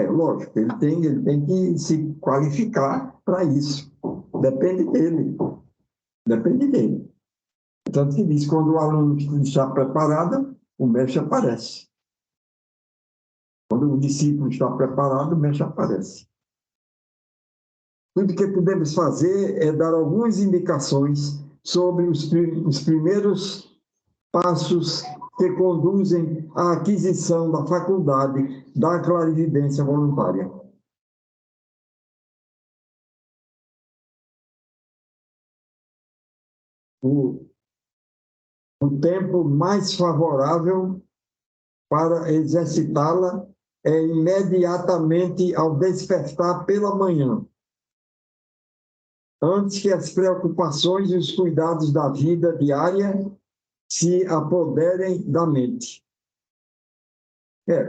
Lógico, ele tem que se qualificar para isso. Depende dele. Depende dele. Tanto que diz, quando o aluno está preparado, o mestre aparece. Quando o discípulo está preparado, o mestre aparece. Tudo que podemos fazer é dar algumas indicações sobre os primeiros passos que conduzem à aquisição da faculdade da clarividência voluntária. O tempo mais favorável para exercitá-la é imediatamente ao despertar pela manhã, antes que as preocupações e os cuidados da vida diária se apoderem da mente.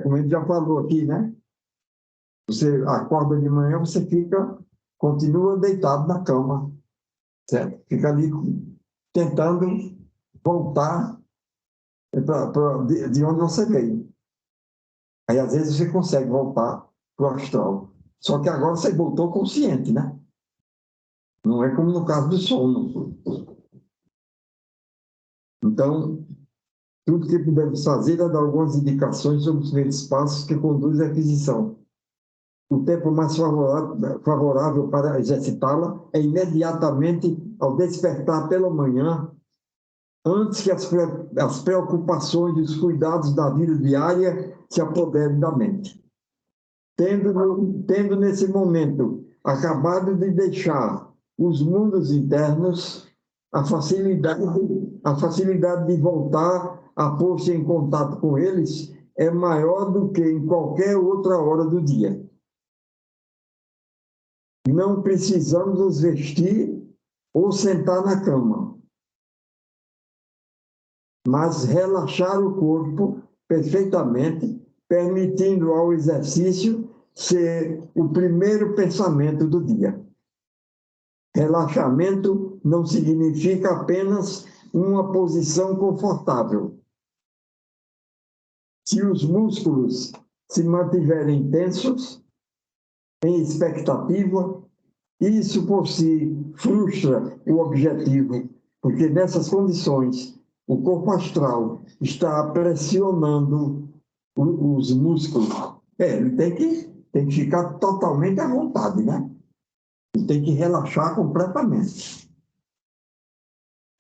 Como a gente já falou aqui, né? Você acorda de manhã, você continua deitado na cama, certo? Fica ali tentando voltar de onde você veio. Aí, às vezes, você consegue voltar para o astral. Só que agora você voltou consciente, né? Não é como no caso do sono. Então, tudo que podemos fazer é dar algumas indicações sobre os primeiros passos que conduzem à aquisição. O tempo mais favorável para exercitá-la é imediatamente ao despertar pela manhã, antes que as preocupações e os cuidados da vida diária se apoderem da mente. Tendo nesse momento acabado de deixar os mundos internos, a facilidade de voltar a pôr-se em contato com eles é maior do que em qualquer outra hora do dia. Não precisamos nos vestir ou sentar na cama, mas relaxar o corpo perfeitamente, permitindo ao exercício ser o primeiro pensamento do dia. Relaxamento não significa apenas uma posição confortável. Se os músculos se mantiverem tensos, em expectativa, isso por si frustra o objetivo, porque nessas condições o corpo astral está pressionando os músculos. Ele tem que ficar totalmente à vontade, né? Ele tem que relaxar completamente.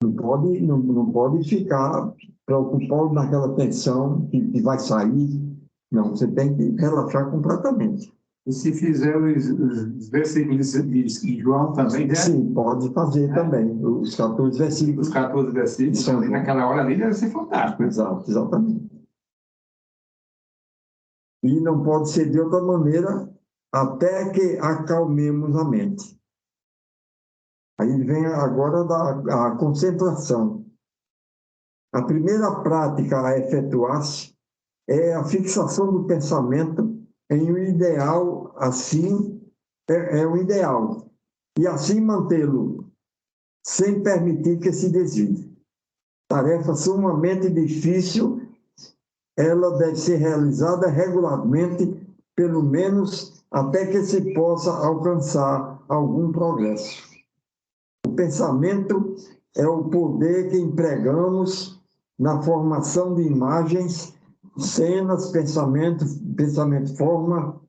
Não pode ficar preocupado naquela tensão que vai sair. Não, você tem que relaxar completamente. E se fizer os versículos de João também, né? Sim, pode fazer também. Os 14 versículos. Os 14 versículos, também, naquela hora ali, deve ser fantástico. Exato, exatamente. E não pode ser de outra maneira até que acalmemos a mente. Aí vem agora a concentração. A primeira prática a efetuar-se é a fixação do pensamento em um ideal, assim, é o ideal, e assim mantê-lo, sem permitir que se desvie. Tarefa sumamente difícil, ela deve ser realizada regularmente, pelo menos até que se possa alcançar algum progresso. O pensamento é o poder que empregamos na formação de imagens, cenas, pensamento forma,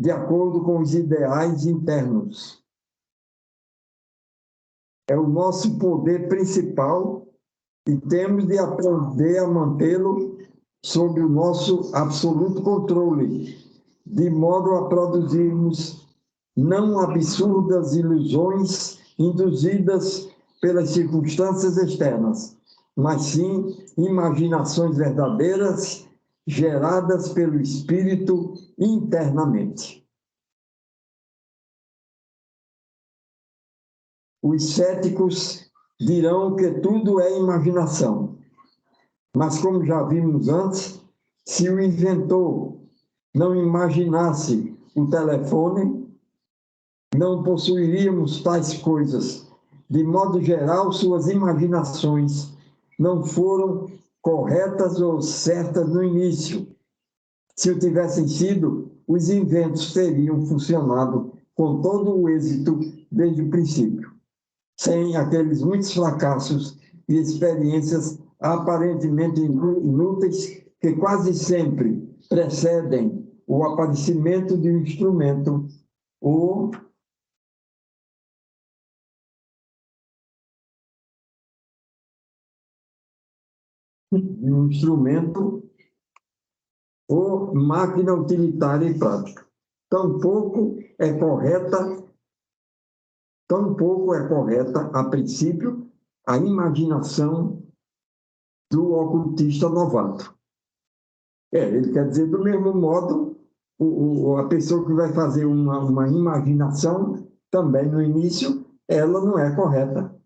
de acordo com os ideais internos. É o nosso poder principal e temos de aprender a mantê-lo sob o nosso absoluto controle, de modo a produzirmos não absurdas ilusões induzidas pelas circunstâncias externas, mas sim imaginações verdadeiras geradas pelo espírito internamente. Os céticos dirão que tudo é imaginação, mas como já vimos antes, se o inventor não imaginasse o telefone, não possuiríamos tais coisas. De modo geral, suas imaginações não foram corretas ou certas no início. Se o tivessem sido, os inventos teriam funcionado com todo o êxito desde o princípio, sem aqueles muitos fracassos e experiências aparentemente inúteis que quase sempre precedem o aparecimento de um instrumento ou máquina utilitária e prática. Tampouco é correta, a princípio, a imaginação do ocultista novato. Ele quer dizer, do mesmo modo, a pessoa que vai fazer uma imaginação, também no início, ela não é correta.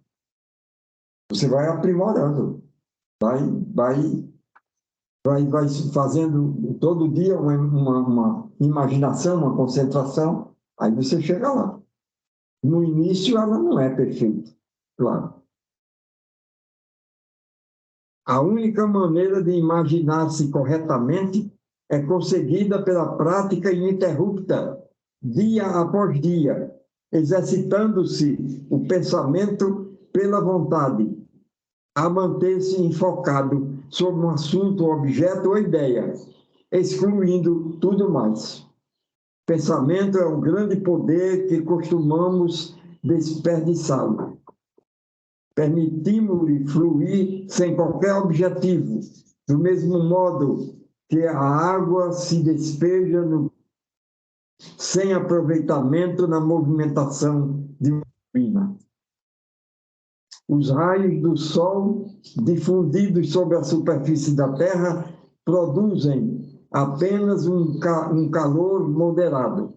Você vai aprimorando, vai fazendo todo dia uma imaginação, uma concentração, aí você chega lá. No início, ela não é perfeita, claro. A única maneira de imaginar-se corretamente é conseguida pela prática ininterrupta, dia após dia, exercitando-se o pensamento pela vontade, a manter-se enfocado sobre um assunto, objeto ou ideia, excluindo tudo mais. Pensamento é um grande poder que costumamos desperdiçá-lo. Permitimos-lhe fluir sem qualquer objetivo, do mesmo modo que a água se despeja sem aproveitamento na movimentação de uma turbina. Os raios do Sol, difundidos sobre a superfície da Terra, produzem apenas um calor moderado.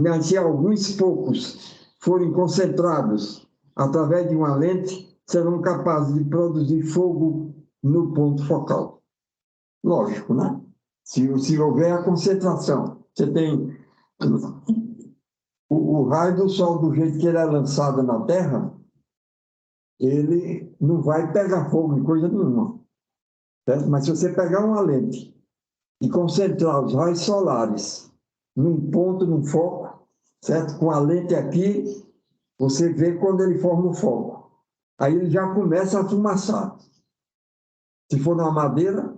Mas se alguns poucos forem concentrados através de uma lente, serão capazes de produzir fogo no ponto focal. Lógico, né? Se houver a concentração, você tem o raio do Sol, do jeito que ele é lançado na Terra, ele não vai pegar fogo em coisa nenhuma. Certo? Mas se você pegar uma lente e concentrar os raios solares num ponto, num foco, certo? Com a lente aqui, você vê quando ele forma o foco. Aí ele já começa a fumaçar. Se for na madeira,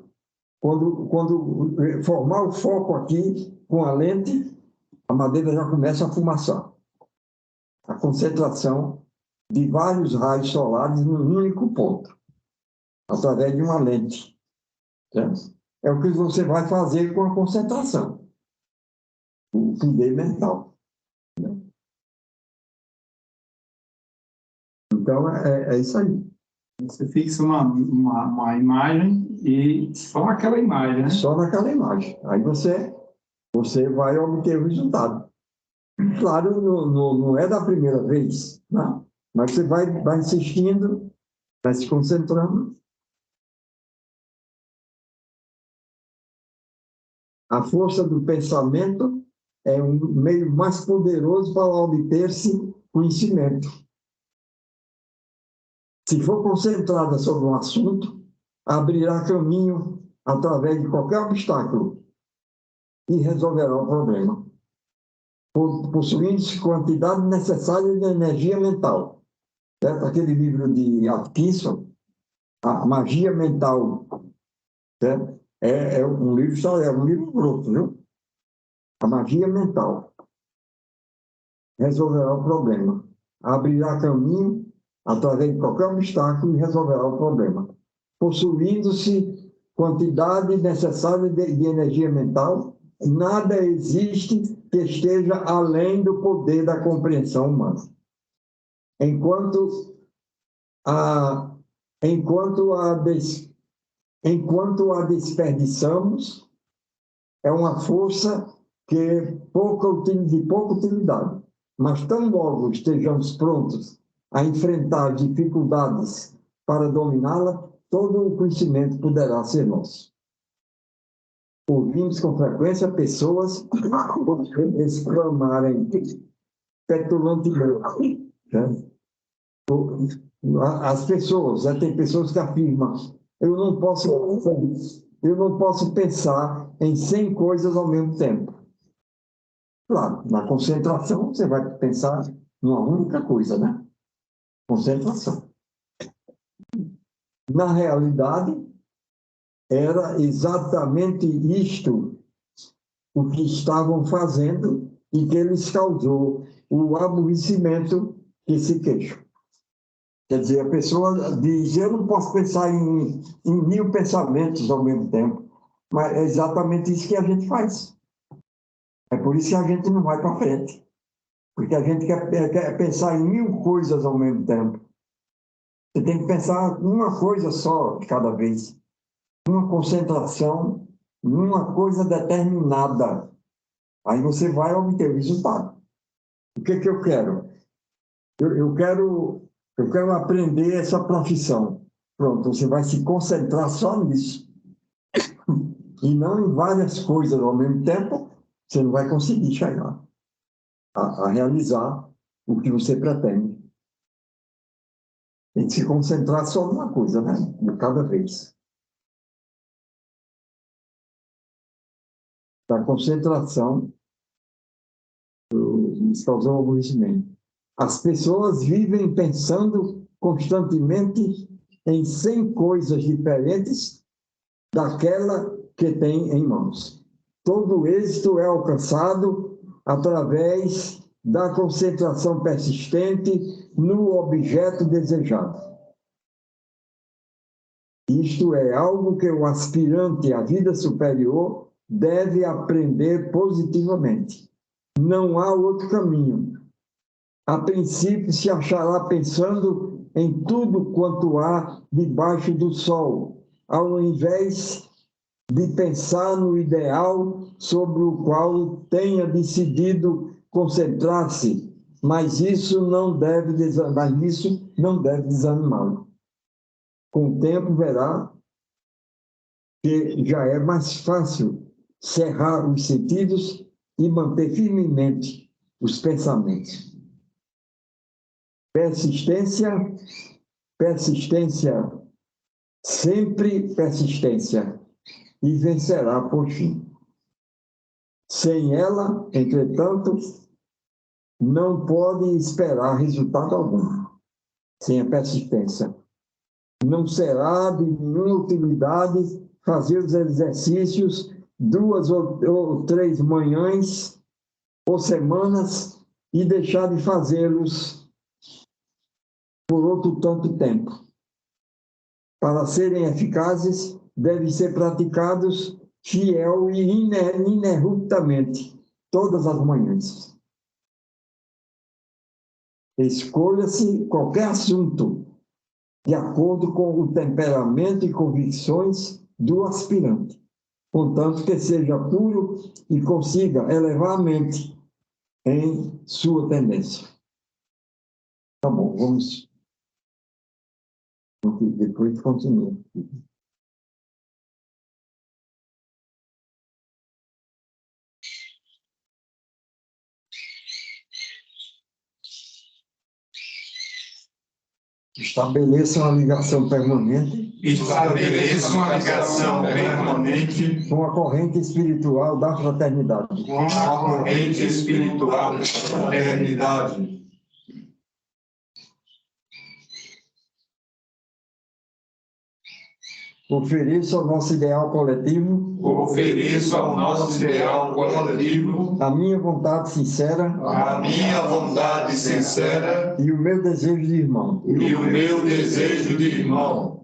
quando formar o foco aqui com a lente, a madeira já começa a fumaçar. A concentração de vários raios solares num único ponto, através de uma lente. Certo? É o que você vai fazer com a concentração, o poder mental. Então, é isso aí. Você fixa uma imagem e só naquela imagem, né? Só naquela imagem. Aí você vai obter o resultado. Claro, não é da primeira vez, né? Mas você vai insistindo, vai se concentrando. A força do pensamento é um meio mais poderoso para obter-se conhecimento. Se for concentrada sobre um assunto, abrirá caminho através de qualquer obstáculo e resolverá o problema, possuindo-se quantidade necessária de energia mental. Certo? Aquele livro de Atkinson, A Magia Mental, certo? É um livro grosso, viu? A magia mental resolverá o problema, abrirá caminho através de qualquer obstáculo e resolverá o problema, possuindo-se quantidade necessária de energia mental. Nada existe que esteja além do poder da compreensão humana. Enquanto a desperdiçamos, é uma força que é de pouca utilidade. Mas tão logo estejamos prontos a enfrentar dificuldades para dominá-la, todo o conhecimento poderá ser nosso. Ouvimos com frequência pessoas exclamarem petulantemente. Né? As pessoas, tem pessoas que afirmam: eu não posso pensar em 100 coisas ao mesmo tempo. Claro, na concentração você vai pensar numa única coisa, né? Concentração. Na realidade, era exatamente isto o que estavam fazendo e que lhes causou o aborrecimento que se queixam. Quer dizer, a pessoa diz, eu não posso pensar em 1000 pensamentos ao mesmo tempo, mas é exatamente isso que a gente faz. É por isso que a gente não vai para frente, porque a gente quer pensar em 1000 coisas ao mesmo tempo. Você tem que pensar uma coisa só de cada vez, uma concentração, numa coisa determinada. Aí você vai obter o resultado. O que eu quero? Eu quero aprender essa profissão. Pronto, você vai se concentrar só nisso. E não em várias coisas ao mesmo tempo, você não vai conseguir chegar a realizar o que você pretende. Tem que se concentrar só numa coisa, né? De cada vez. Da concentração, isso causou aborrecimento. As pessoas vivem pensando constantemente em 100 coisas diferentes daquela que tem em mãos. Todo êxito é alcançado através da concentração persistente no objeto desejado. Isto é algo que o aspirante à vida superior deve aprender positivamente. Não há outro caminho. A princípio, se achará pensando em tudo quanto há debaixo do sol, ao invés de pensar no ideal sobre o qual tenha decidido concentrar-se, mas isso não deve desanimá-lo. Com o tempo, verá que já é mais fácil cerrar os sentidos e manter firmemente os pensamentos. Persistência, persistência, sempre persistência, e vencerá por fim. Sem ela, entretanto, não pode esperar resultado algum, sem a persistência. Não será de nenhuma utilidade fazer os exercícios 2 ou 3 manhãs ou semanas e deixar de fazê-los por outro tanto tempo. Para serem eficazes, devem ser praticados fiel e ininterruptamente, todas as manhãs. Escolha-se qualquer assunto de acordo com o temperamento e convicções do aspirante, contanto que seja puro e consiga elevar a mente em sua tendência. Tá bom, vamos. Depois continua. Estabeleça uma ligação permanente. Estabeleça uma ligação permanente Com a corrente espiritual da fraternidade. com a corrente espiritual da fraternidade. Ofereço ao nosso ideal coletivo. Ofereço ao nosso ideal coletivo a minha vontade sincera. a minha vontade sincera E o meu desejo de irmão. e o meu desejo de irmão.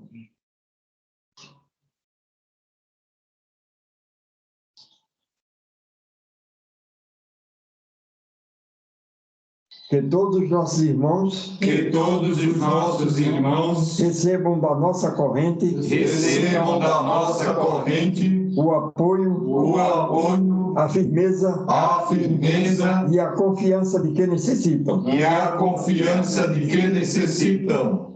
Que todos os nossos irmãos. Que todos os nossos irmãos recebam da nossa corrente. Recebam da nossa corrente o apoio. A firmeza. E a confiança de que necessitam. E a confiança de que necessitam.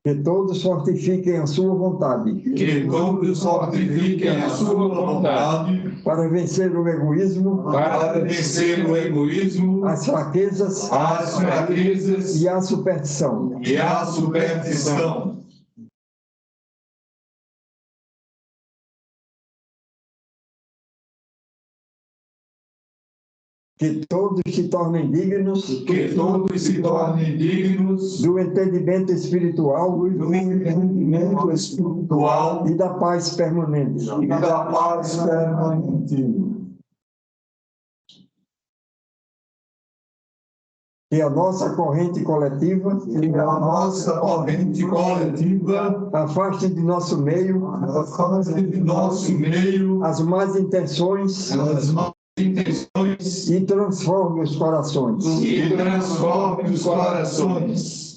Que todos fortifiquem a sua vontade. Que todos fortifiquem a sua vontade Para vencer o egoísmo, para vencer o egoísmo, as fraquezas e a superstição. a superstição. Que todos se tornem dignos Que todos se tornem dignos do entendimento espiritual do entendimento espiritual e da paz permanente. e da paz permanente. Que a nossa corrente coletiva Que a nossa corrente coletiva afaste de nosso meio afaste de nosso meio as más intenções as más intenções e transforme os corações. e transforme os corações.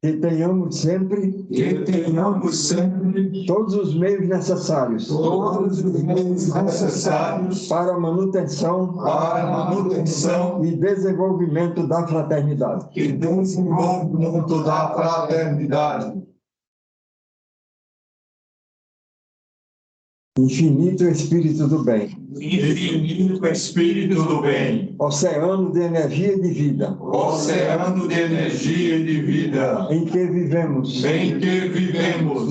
Que tenhamos sempre todos os meios necessários para a manutenção e desenvolvimento da fraternidade. e desenvolvimento da fraternidade. Infinito Espírito do Bem, Infinito Espírito do Bem, oceano de energia e de vida, oceano de energia e de vida, em que vivemos,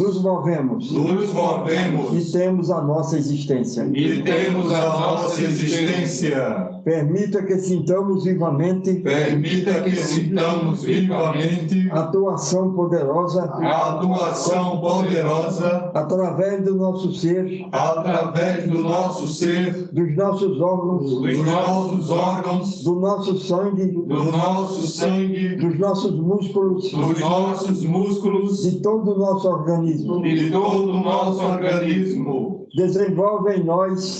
nos movemos e temos a nossa existência. e temos a nossa existência. Permita que sintamos vivamente Permita que sintamos vivamente a tua ação poderosa a atuação poderosa através do nosso ser, através do nosso ser, dos nossos órgãos, dos nossos órgãos, do nosso sangue, do nosso sangue, dos nossos músculos, dos nossos músculos de todo o nosso organismo. e de todo o nosso organismo. Desenvolve em nós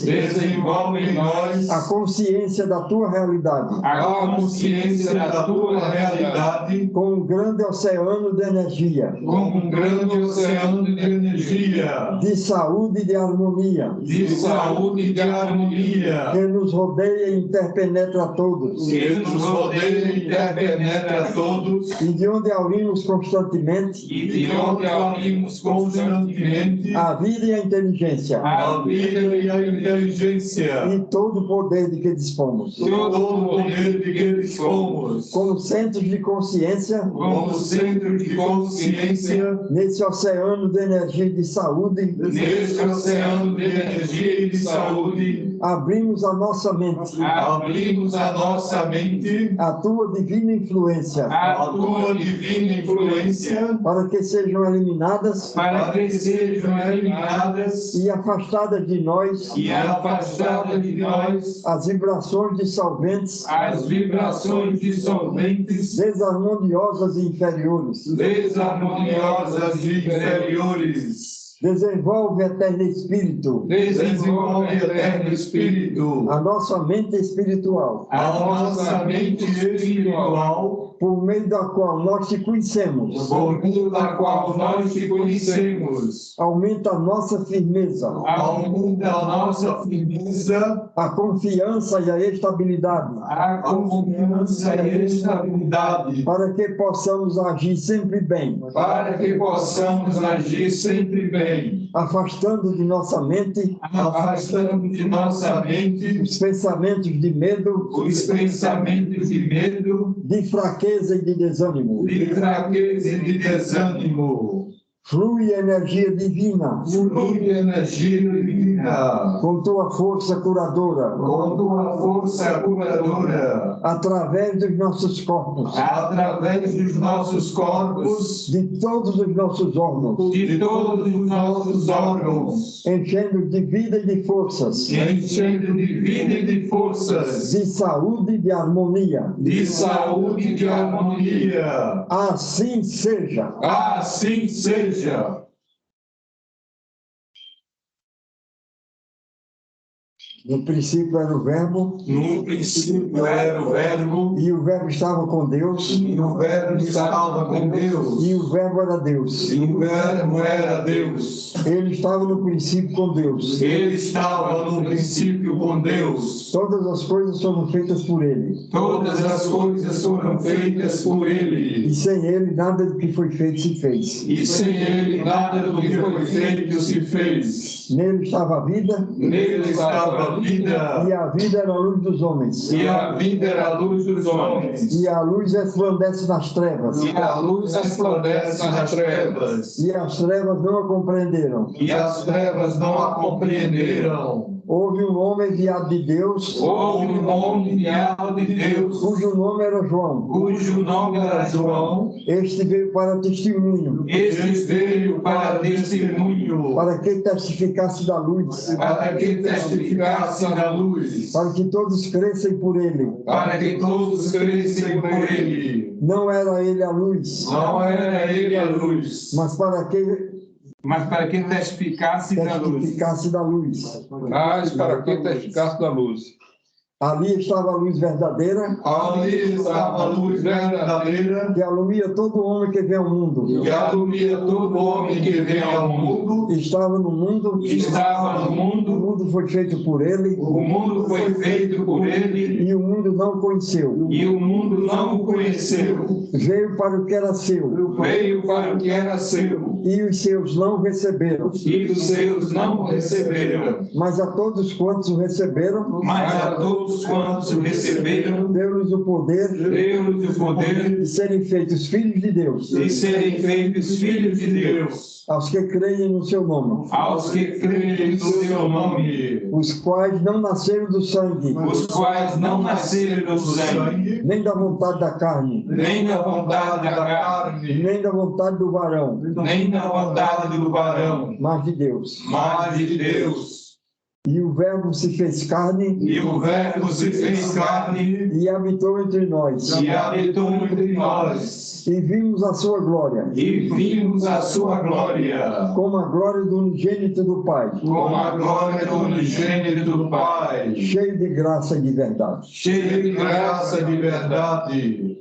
a consciência da tua realidade, a consciência da tua realidade com um grande oceano de energia, como um grande oceano de energia, de saúde e de harmonia, de saúde e de harmonia, que nos rodeia e interpenetra a todos, que nos rodeia e interpenetra a todos, e de onde aurimos constantemente e de onde abrimos constantemente a vida e a inteligência, a vida e a inteligência, e todo o poder de que dispomos. todo o poder de que dispomos, Como centros de consciência, como centro de consciência, nesse oceano de energia e de saúde, neste oceano de energia e de saúde, abrimos a nossa mente abrimos a nossa mente à tua divina influência, à tua divina influência, para que sejam eliminadas para que sejam eliminadas e afastadas de nós e afastadas de nós as vibrações dissolventes, as vibrações dissolventes, desarmoniosas e inferiores. desarmoniosas e inferiores. Desenvolve, eterno Espírito, Desenvolve, eterno Espírito, a nossa mente espiritual, a nossa mente espiritual, por meio da qual nós te conhecemos. por meio da qual nós te conhecemos. Aumenta a nossa firmeza, Aumenta a nossa firmeza, a confiança e a estabilidade, a confiança e a estabilidade, para que possamos agir sempre bem, para que possamos agir sempre bem, afastando de nossa mente afastando de nossa mente os pensamentos de medo, os pensamentos de medo, de fraqueza e de desânimo. de fraqueza e de desânimo. Flui energia divina, Flui energia divina, com tua força curadora, com tua força curadora, através dos nossos corpos, através dos nossos corpos, de todos os nossos órgãos, de todos os nossos órgãos, enchendo de vida e de forças, enchendo de vida e de forças, de saúde e de harmonia. de saúde e de harmonia. Assim seja. Assim seja. No princípio era o Verbo, No princípio era o Verbo, e o Verbo estava com Deus, e o Verbo estava com Deus, e o Verbo era Deus. e o Verbo era Deus. Ele estava no princípio com Deus. Ele estava no princípio com Deus. Todas as coisas foram feitas por Ele. Todas as coisas foram feitas por Ele. E sem Ele, nada do que foi feito se fez. E sem Ele, nada do que foi feito se fez. Nele estava a vida, Nele estava a vida, e a vida era a luz dos homens. e a vida era a luz dos homens. E a luz resplandece nas trevas, E a luz resplandece nas trevas. e as trevas não a compreenderam. E as trevas não a compreenderam. Houve um homem enviado de Deus, Houve um homem enviado de Deus, cujo nome era João. cujo nome era João. Este veio para testemunho, Este veio para testemunho, para que testificasse da luz, para que testificasse da luz, para que todos crescem por ele. para que todos crescem por Ele. Não era ele a luz, Não era Ele a luz, mas para que mas para que testificasse da luz. testificasse da luz. Mas para que testificasse da luz? Ali estava a luz verdadeira, Ali estava a luz verdadeira, que alumia todo homem que vem ao mundo. que alumia todo homem que vem ao mundo. Estava no mundo, Estava no o mundo, mundo foi feito por ele, o mundo foi feito por Ele, e o mundo não o conheceu. e o mundo não o conheceu. Veio para o que era seu, Veio para o que era seu, e os seus não o receberam. e os seus não o receberam. Mas a todos quantos o receberam, Mas a todos quantos o receberam, deu-lhes o poder deu-lhes o poder de serem feitos filhos de Deus, de serem feitos filhos de Deus, aos que creem no seu nome, aos que creem no seu nome, os quais não nasceram do sangue, os quais não nasceram do sangue, nem da vontade da carne, nem da vontade da carne, nem da vontade do varão, nem da vontade do varão, mas de Deus. mas de Deus. E o Verbo se fez carne E o Verbo se fez carne e habitou entre nós, e habitou entre nós, e vimos a sua glória, e vimos a sua glória, como a glória do unigênito do Pai, como a glória do unigênito do Pai, cheio de graça e de verdade. cheio de graça e de verdade.